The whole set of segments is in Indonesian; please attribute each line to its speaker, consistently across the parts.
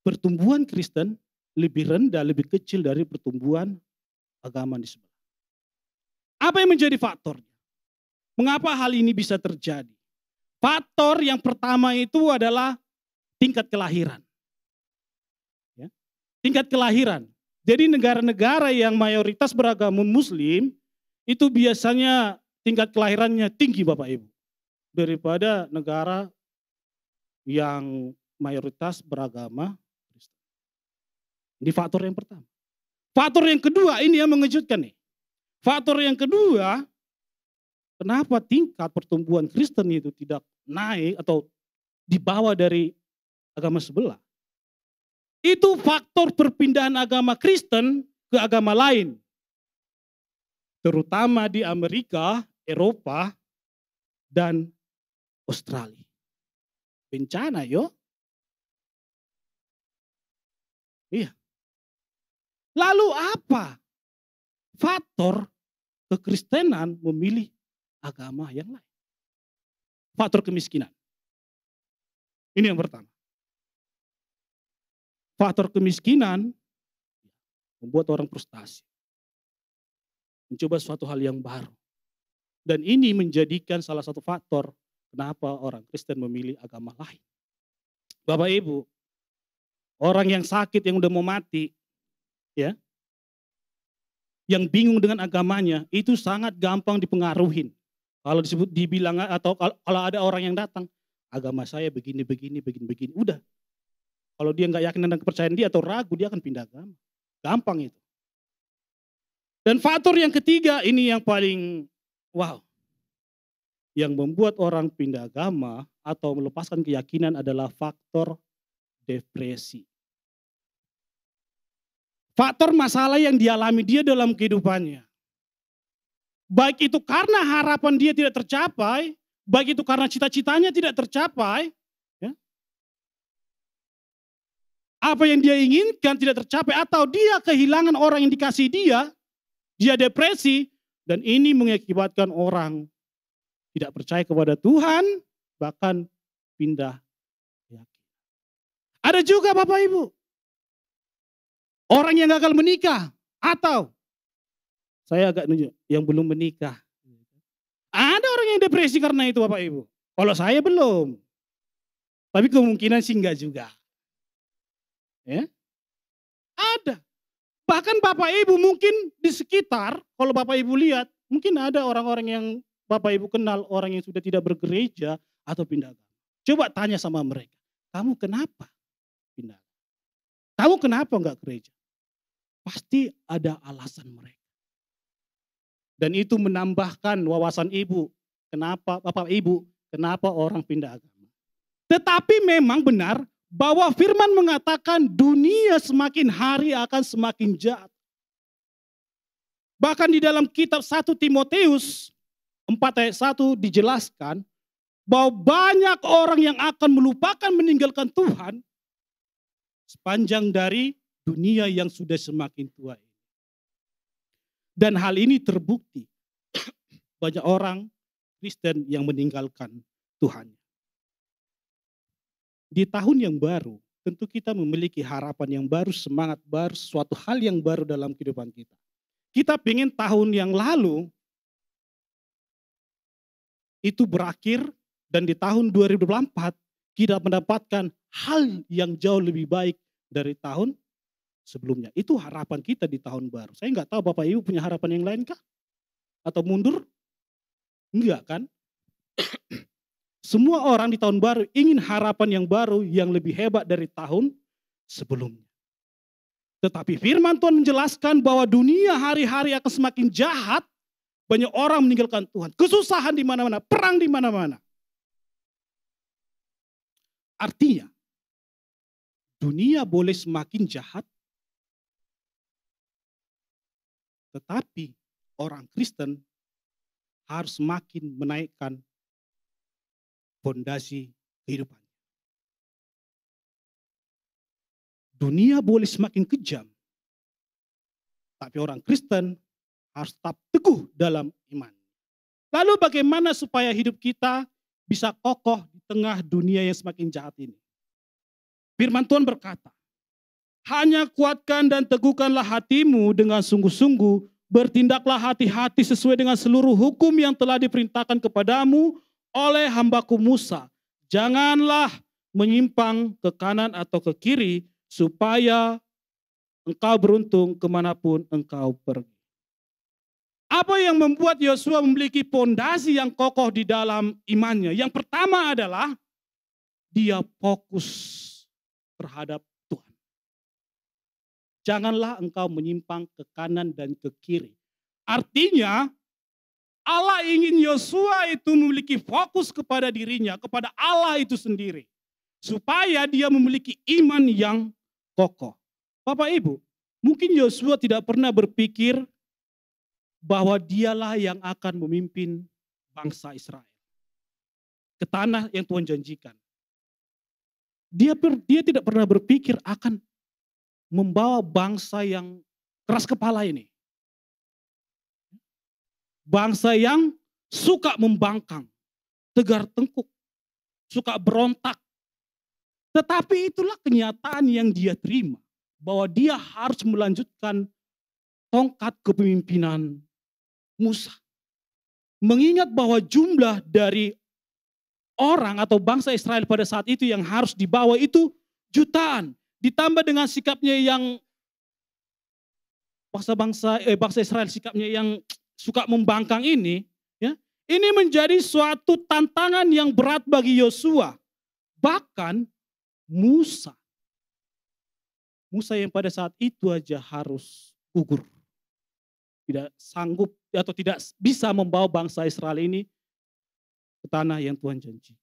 Speaker 1: pertumbuhan Kristen lebih rendah, lebih kecil dari pertumbuhan agama di sebelah. Apa yang menjadi faktornya? Mengapa hal ini bisa terjadi? Faktor yang pertama itu adalah tingkat kelahiran. Ya, tingkat kelahiran. Jadi negara-negara yang mayoritas beragama Muslim itu biasanya tingkat kelahirannya tinggi Bapak Ibu. Daripada negara yang mayoritas beragama Kristen. Ini faktor yang pertama. Faktor yang kedua ini yang mengejutkan nih. Faktor yang kedua, kenapa tingkat pertumbuhan Kristen itu tidak naik atau di bawah dari agama sebelah? Itu faktor perpindahan agama Kristen ke agama lain. Terutama di Amerika, Eropa, dan Australia. Bencana yo. Iya. Lalu apa faktor kekristenan memilih agama yang lain? Faktor kemiskinan. Ini yang pertama. Faktor kemiskinan membuat orang frustasi. Mencoba suatu hal yang baru. Dan ini menjadikan salah satu faktor kenapa orang Kristen memilih agama lain. Bapak Ibu, orang yang sakit yang udah mau mati, ya, yang bingung dengan agamanya itu sangat gampang dipengaruhin. Kalau dibilang atau kalau ada orang yang datang, agama saya begini, udah. Kalau dia nggak yakin tentang kepercayaan dia atau ragu, dia akan pindah agama. Gampang itu. Dan faktor yang ketiga ini yang paling wow. Yang membuat orang pindah agama atau melepaskan keyakinan adalah faktor depresi. Faktor masalah yang dialami dia dalam kehidupannya. Baik itu karena harapan dia tidak tercapai, baik itu karena cita-citanya tidak tercapai, ya. Apa yang dia inginkan tidak tercapai, atau dia kehilangan orang yang dikasih dia depresi, dan ini mengakibatkan orang tidak percaya kepada Tuhan, bahkan pindah keyakinan. Ada juga Bapak Ibu, orang yang gagal menikah, atau saya agak nunjuk, yang belum menikah. Ada orang yang depresi karena itu Bapak Ibu. Kalau saya belum. Tapi kemungkinan sih enggak juga. Ya? Ada. Bahkan Bapak Ibu mungkin di sekitar, kalau Bapak Ibu lihat, mungkin ada orang-orang yang Bapak Ibu kenal, orang yang sudah tidak bergereja atau pindah agama. Coba tanya sama mereka, kamu kenapa pindah? Kamu kenapa enggak gereja? Pasti ada alasan mereka. Dan itu menambahkan wawasan ibu, kenapa Bapak Ibu, kenapa orang pindah agama. Tetapi memang benar bahwa firman mengatakan dunia semakin hari akan semakin jahat. Bahkan di dalam kitab 1 Timotius 4 ayat 1 dijelaskan bahwa banyak orang yang akan melupakan meninggalkan Tuhan sepanjang dari dunia yang sudah semakin tua ini. Dan hal ini terbukti banyak orang Kristen yang meninggalkan Tuhan. Di tahun yang baru, tentu kita memiliki harapan yang baru, semangat baru, suatu hal yang baru dalam kehidupan kita. Kita ingin tahun yang lalu itu berakhir dan di tahun 2024 kita mendapatkan hal yang jauh lebih baik dari tahun sebelumnya. Itu harapan kita di tahun baru. Saya nggak tahu Bapak Ibu punya harapan yang lain kah? Atau mundur? Enggak kan? Semua orang di tahun baru ingin harapan yang baru yang lebih hebat dari tahun sebelumnya. Tetapi firman Tuhan menjelaskan bahwa dunia hari-hari akan semakin jahat. Banyak orang meninggalkan Tuhan. Kesusahan di mana-mana, perang di mana-mana. Artinya, dunia boleh semakin jahat, tetapi orang Kristen harus semakin menaikkan fondasi kehidupan. Dunia boleh semakin kejam, tapi orang Kristen harus tetap teguh dalam iman. Lalu bagaimana supaya hidup kita bisa kokoh di tengah dunia yang semakin jahat ini? Firman Tuhan berkata, Hanya kuatkan dan teguhkanlah hatimu dengan sungguh-sungguh. Bertindaklah hati-hati sesuai dengan seluruh hukum yang telah diperintahkan kepadamu oleh hambaku Musa. Janganlah menyimpang ke kanan atau ke kiri, supaya engkau beruntung kemanapun engkau pergi. Apa yang membuat Yosua memiliki pondasi yang kokoh di dalam imannya? Yang pertama adalah dia fokus terhadap Tuhan. Janganlah engkau menyimpang ke kanan dan ke kiri. Artinya Allah ingin Yosua itu memiliki fokus kepada dirinya, kepada Allah itu sendiri. Supaya dia memiliki iman yang kokoh. Bapak Ibu, mungkin Yosua tidak pernah berpikir bahwa dialah yang akan memimpin bangsa Israel ke tanah yang Tuhan janjikan. Dia tidak pernah berpikir akan membawa bangsa yang keras kepala ini. Bangsa yang suka membangkang, tegar tengkuk, suka berontak. Tetapi itulah kenyataan yang dia terima. Bahwa dia harus melanjutkan tongkat kepemimpinan Musa. Mengingat bahwa jumlah dari orang atau bangsa Israel pada saat itu yang harus dibawa itu jutaan. Ditambah dengan sikapnya yang bangsa Israel sikapnya yang suka membangkang ini, ya, ini menjadi suatu tantangan yang berat bagi Yosua. Bahkan Musa yang pada saat itu aja harus gugur. Tidak sanggup atau tidak bisa membawa bangsa Israel ini ke tanah yang Tuhan janjikan.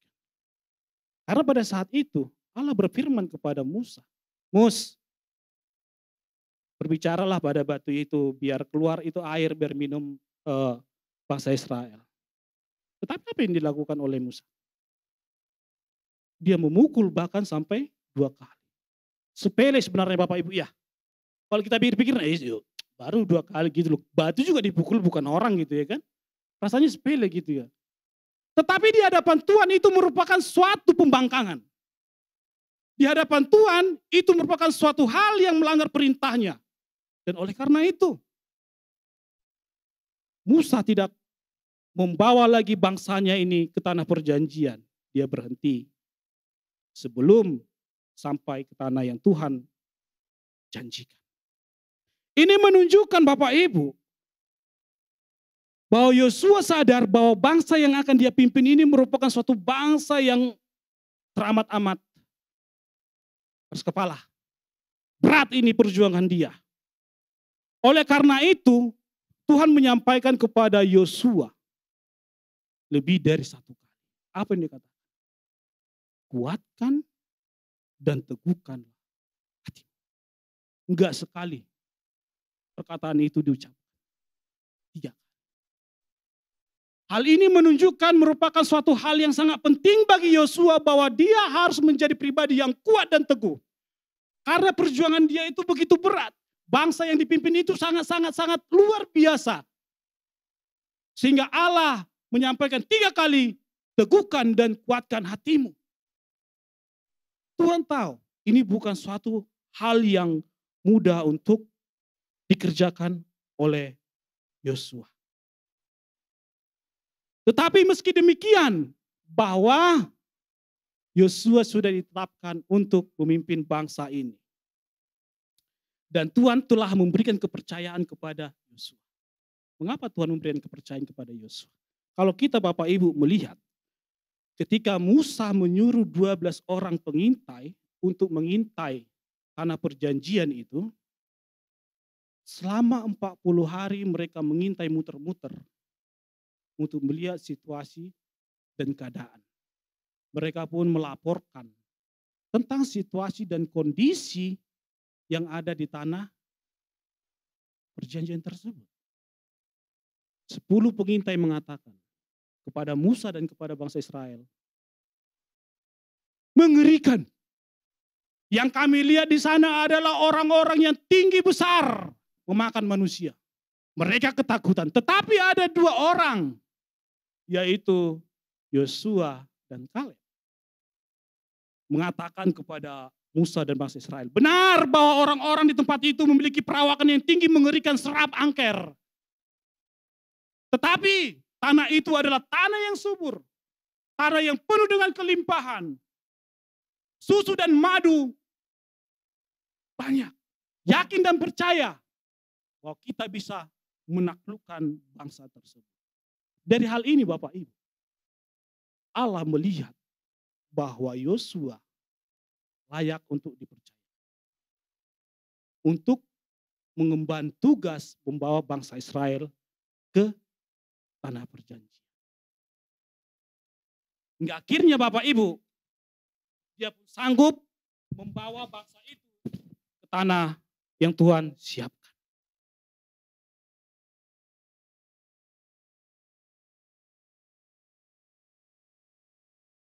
Speaker 1: Karena pada saat itu Allah berfirman kepada Musa, Mus, berbicaralah pada batu itu biar keluar itu air biar minum bangsa Israel. Tetapi apa yang dilakukan oleh Musa? Dia memukul bahkan sampai 2 kali. Sepele sebenarnya Bapak Ibu ya. Kalau kita pikir-pikir, baru 2 kali gitu loh. Batu juga dipukul bukan orang gitu ya kan. Rasanya sepele gitu ya. Tetapi di hadapan Tuhan itu merupakan suatu pembangkangan. Di hadapan Tuhan itu merupakan suatu hal yang melanggar perintahnya. Dan oleh karena itu, Musa tidak membawa lagi bangsanya ini ke tanah perjanjian. Dia berhenti sebelum sampai ke tanah yang Tuhan janjikan. Ini menunjukkan Bapak Ibu, bahwa Yosua sadar bahwa bangsa yang akan dia pimpin ini merupakan suatu bangsa yang teramat-amat keras kepala. Berat ini perjuangan dia. Oleh karena itu, Tuhan menyampaikan kepada Yosua lebih dari 1 kali. Apa yang dikatakan? Kuatkan dan teguhkan hati. Enggak sekali perkataan itu diucapkan. 3 kali. Hal ini menunjukkan merupakan suatu hal yang sangat penting bagi Yosua bahwa dia harus menjadi pribadi yang kuat dan teguh. Karena perjuangan dia itu begitu berat. Bangsa yang dipimpin itu sangat luar biasa. Sehingga Allah menyampaikan 3 kali, teguhkan dan kuatkan hatimu. Tuhan tahu ini bukan suatu hal yang mudah untuk dikerjakan oleh Yosua. Tetapi meski demikian, bahwa Yosua sudah ditetapkan untuk memimpin bangsa ini. Dan Tuhan telah memberikan kepercayaan kepada Yosua. Mengapa Tuhan memberikan kepercayaan kepada Yosua? Kalau kita Bapak Ibu melihat, ketika Musa menyuruh 12 orang pengintai untuk mengintai tanah perjanjian itu, selama 40 hari mereka mengintai muter-muter untuk melihat situasi dan keadaan. Mereka pun melaporkan tentang situasi dan kondisi yang ada di tanah perjanjian tersebut. 10 pengintai mengatakan kepada Musa dan kepada bangsa Israel, mengerikan. Yang kami lihat di sana adalah orang-orang yang tinggi besar memakan manusia. Mereka ketakutan. Tetapi ada 2 orang, yaitu Yosua dan Kaleb, mengatakan kepada Musa dan bangsa Israel. Benar bahwa orang-orang di tempat itu memiliki perawakan yang tinggi, mengerikan, serap angker. Tetapi tanah itu adalah tanah yang subur. Tanah yang penuh dengan kelimpahan. Susu dan madu banyak. Yakin dan percaya bahwa kita bisa menaklukkan bangsa tersebut. Dari hal ini Bapak Ibu, Allah melihat bahwa Yosua layak untuk dipercaya. Untuk mengemban tugas membawa bangsa Israel ke tanah perjanjian. Hingga akhirnya Bapak Ibu, dia pun sanggup membawa bangsa itu ke tanah yang Tuhan siapkan.